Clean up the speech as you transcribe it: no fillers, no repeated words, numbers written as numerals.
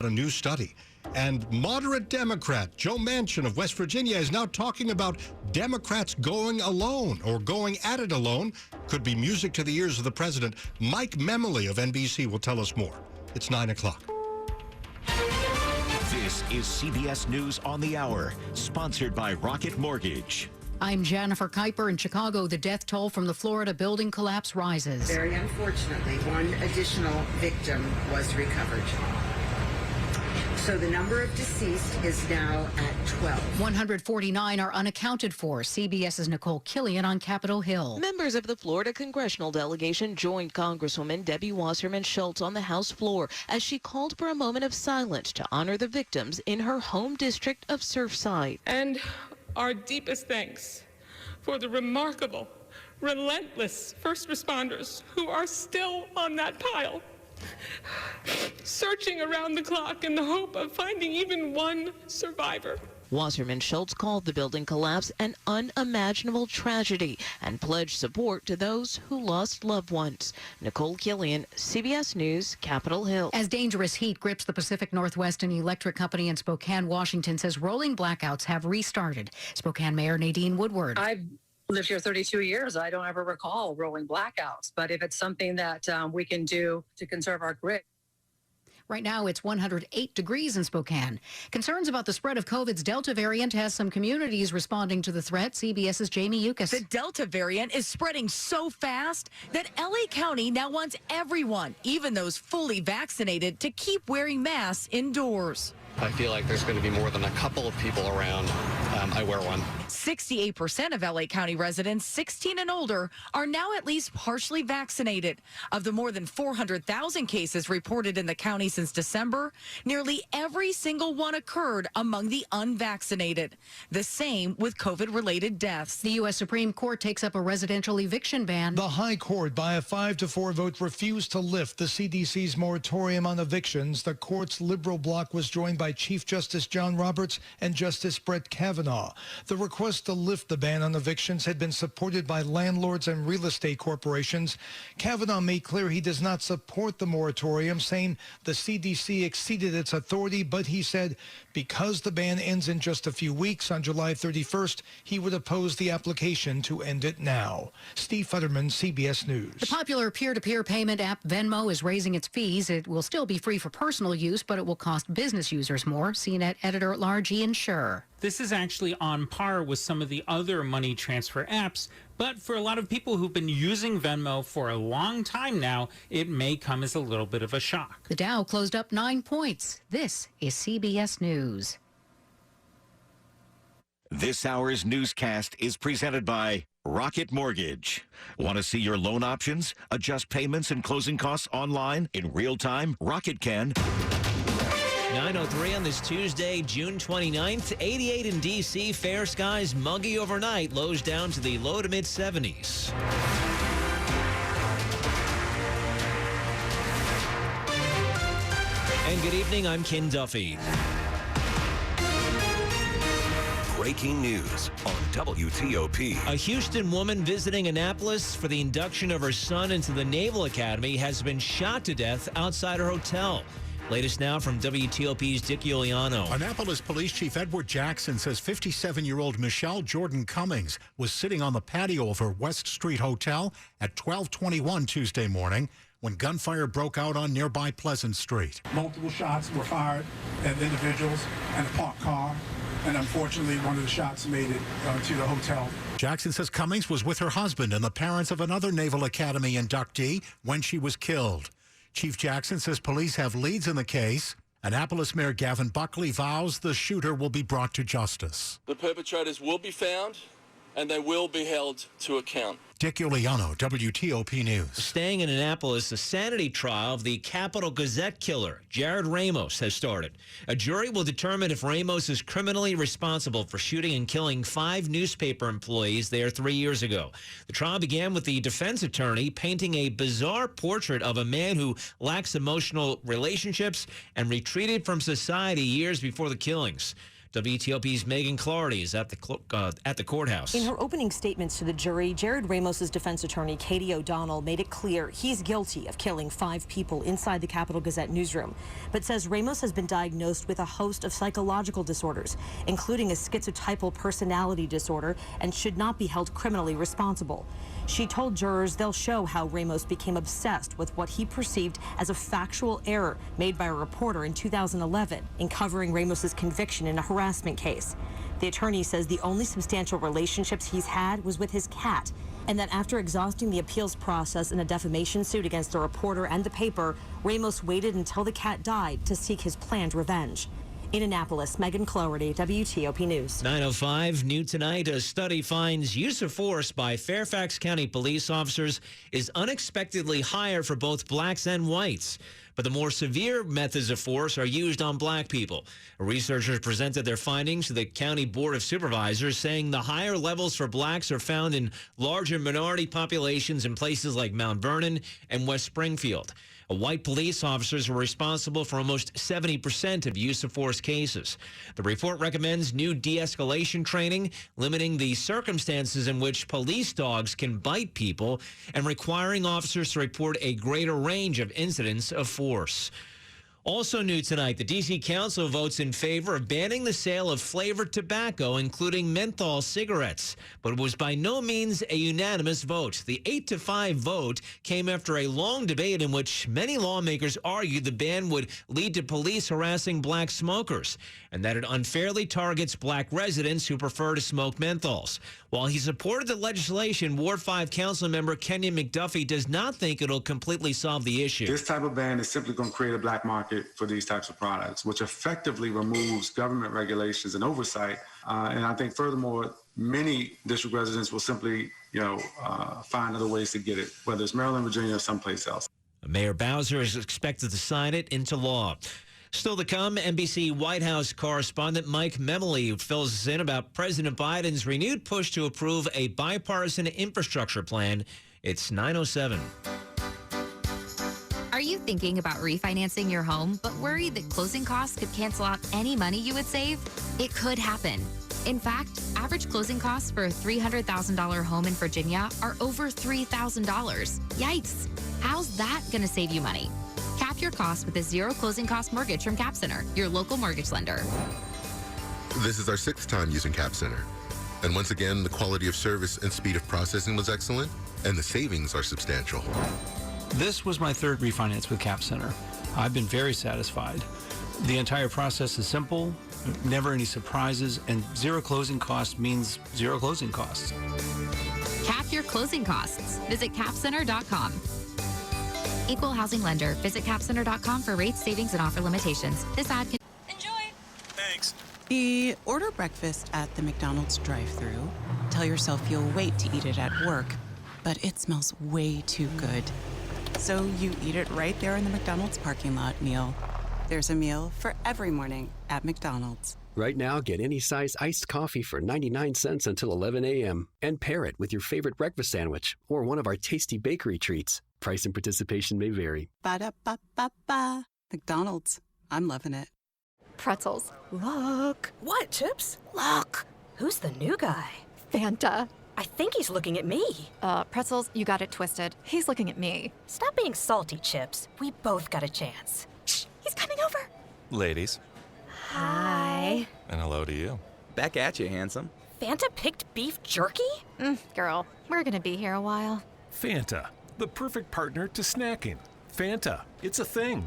A new study. And moderate Democrat Joe Manchin of West Virginia is now talking about Democrats going alone or going at it alone. Could be music to the ears of the president. Mike Memoli of NBC will tell us more. It's 9 o'clock. This is CBS News on the Hour, sponsored by Rocket Mortgage. I'm Jennifer Kuiper in Chicago. The death toll from the Florida building collapse rises. Very unfortunately, one additional victim was recovered. So the number of deceased is now at 12. 149 are unaccounted for. CBS's Nicole Killian on Capitol Hill. Members of the Florida congressional delegation joined Congresswoman Debbie Wasserman Schultz on the House floor as she called for a moment of silence to honor the victims in her home district of Surfside. And our deepest thanks for the remarkable, relentless first responders who are still on that pile, searching around the clock in the hope of finding even one survivor. Wasserman Schultz called the building collapse an unimaginable tragedy and pledged support to those who lost loved ones. Nicole Killian, CBS News, Capitol Hill. As dangerous heat grips the Pacific Northwest, an electric company in Spokane, Washington says rolling blackouts have restarted. Spokane Mayor Nadine Woodward. I've lived here 32 years. I don't ever recall rolling blackouts, but if it's something that we can do to conserve our grid. Right now, it's 108 degrees in Spokane. Concerns about the spread of COVID's Delta variant has some communities responding to the threat. CBS's Jamie Yukas. The Delta variant is spreading so fast that LA County now wants everyone, even those fully vaccinated, to keep wearing masks indoors. I feel like there's going to be more than a couple of people around. I wear one. 68% of LA County residents 16 and older are now at least partially vaccinated. Of the more than 400,000 cases reported in the county since December, nearly every single one occurred among the unvaccinated. The same with COVID-related deaths. The U.S. Supreme Court takes up a residential eviction ban. The High Court, by a 5-4 vote, refused to lift the CDC's moratorium on evictions. The court's liberal bloc was joined by Chief Justice John Roberts and Justice Brett Kavanaugh. The request to lift the ban on evictions had been supported by landlords and real estate corporations. Kavanaugh made clear he does not support the moratorium, saying the CDC exceeded its authority, but he said because the ban ends in just a few weeks on July 31st, he would oppose the application to end it now. Steve Futterman, CBS News. The popular peer-to-peer payment app Venmo is raising its fees. It will still be free for personal use, but it will cost business users more. CNET editor-at-large Ian Scher. This is actually on par with some of the other money transfer apps, but for a lot of people who've been using Venmo for a long time now, it may come as a little bit of a shock. The Dow closed up 9 points. This is CBS News. This hour's newscast is presented by Rocket Mortgage. Want to see your loan options? Adjust payments and closing costs online in real time? Rocket can. 9:03 on this Tuesday, June 29th. 88 in D.C. Fair skies, muggy overnight. Lows down to the low to mid-70s. And good evening, I'm Ken Duffy. Breaking news on WTOP. A Houston woman visiting Annapolis for the induction of her son into the Naval Academy has been shot to death outside her hotel. Latest now from WTOP's Dick Iuliano. Annapolis Police Chief Edward Jackson says 57-year-old Michelle Jordan Cummings was sitting on the patio of her West Street Hotel at 12:21 Tuesday morning when gunfire broke out on nearby Pleasant Street. Multiple shots were fired at individuals and a parked car, and unfortunately one of the shots made it to the hotel. Jackson says Cummings was with her husband and the parents of another Naval Academy inductee when she was killed. Chief Jackson says police have leads in the case. Annapolis Mayor Gavin Buckley vows the shooter will be brought to justice. The perpetrators will be found and they will be held to account. Dick Iuliano, WTOP News. Staying in Annapolis, a sanity trial of the Capital Gazette killer, Jared Ramos, has started. A jury will determine if Ramos is criminally responsible for shooting and killing 5 newspaper employees there 3 years ago. The trial began with the defense attorney painting a bizarre portrait of a man who lacks emotional relationships and retreated from society years before the killings. WTOP's Megan Clardy is at the courthouse. In her opening statements to the jury, Jared Ramos's defense attorney, Katie O'Donnell, made it clear he's guilty of killing 5 people inside the Capitol Gazette newsroom, but says Ramos has been diagnosed with a host of psychological disorders, including a schizotypal personality disorder, and should not be held criminally responsible. She told jurors they'll show how Ramos became obsessed with what he perceived as a factual error made by a reporter in 2011 in covering Ramos's conviction in a harassment case. The attorney says the only substantial relationships he's had was with his cat, and that after exhausting the appeals process in a defamation suit against the reporter and the paper, Ramos waited until the cat died to seek his planned revenge. In Annapolis, Megan Cloherty, WTOP News. 9:05, new tonight. A study finds use of force by Fairfax County police officers is unexpectedly higher for both blacks and whites. But the more severe methods of force are used on black people. Researchers presented their findings to the County Board of Supervisors, saying the higher levels for blacks are found in larger minority populations in places like Mount Vernon and West Springfield. White police officers were responsible for almost 70% of use of force cases. The report recommends new de-escalation training, limiting the circumstances in which police dogs can bite people, and requiring officers to report a greater range of incidents of force. Also new tonight, the D.C. Council votes in favor of banning the sale of flavored tobacco, including menthol cigarettes. But it was by no means a unanimous vote. The 8-5 vote came after a long debate in which many lawmakers argued the ban would lead to police harassing black smokers and that it unfairly targets black residents who prefer to smoke menthols. While he supported the legislation, Ward 5 Council member Kenyon McDuffie does not think it'll completely solve the issue. This type of ban is simply going to create a black market for these types of products, which effectively removes government regulations and oversight. And I think furthermore, many district residents will simply, find other ways to get it, whether it's Maryland, Virginia, or someplace else. Mayor Bowser is expected to sign it into law. Still to come, NBC White House correspondent Mike Memoli fills us in about President Biden's renewed push to approve a bipartisan infrastructure plan. It's 9:07. Are you thinking about refinancing your home, but worried that closing costs could cancel out any money you would save? It could happen. In fact, average closing costs for a $300,000 home in Virginia are over $3,000. Yikes! How's that going to save you money? Cap your costs with a zero closing cost mortgage from Cap Center, your local mortgage lender. This is our 6th time using Cap Center. And once again, the quality of service and speed of processing was excellent, and the savings are substantial. This was my 3rd refinance with Cap Center. I've been very satisfied. The entire process is simple, never any surprises, and zero closing costs means zero closing costs. Cap your closing costs. Visit capcenter.com. Equal housing lender. Visit capcenter.com for rates, savings, and offer limitations. This ad can... Thanks. Order breakfast at the McDonald's drive-thru. Tell yourself you'll wait to eat it at work, but it smells way too good. So you eat it right there in the McDonald's parking lot meal. There's a meal for every morning at McDonald's. Right now, get any size iced coffee for 99 cents until 11 a.m. and pair it with your favorite breakfast sandwich or one of our tasty bakery treats. Price and participation may vary. Ba-da-ba-ba-ba. McDonald's. I'm loving it. Pretzels. Look. What, Chips? Look. Who's the new guy? Fanta. I think he's looking at me. Pretzels, you got it twisted. He's looking at me. Stop being salty, Chips. We both got a chance. Shh, he's coming over. Ladies. Hi. And hello to you. Back at you, handsome. Fanta picked beef jerky? Girl, we're gonna be here a while. Fanta, the perfect partner to snacking. Fanta, it's a thing.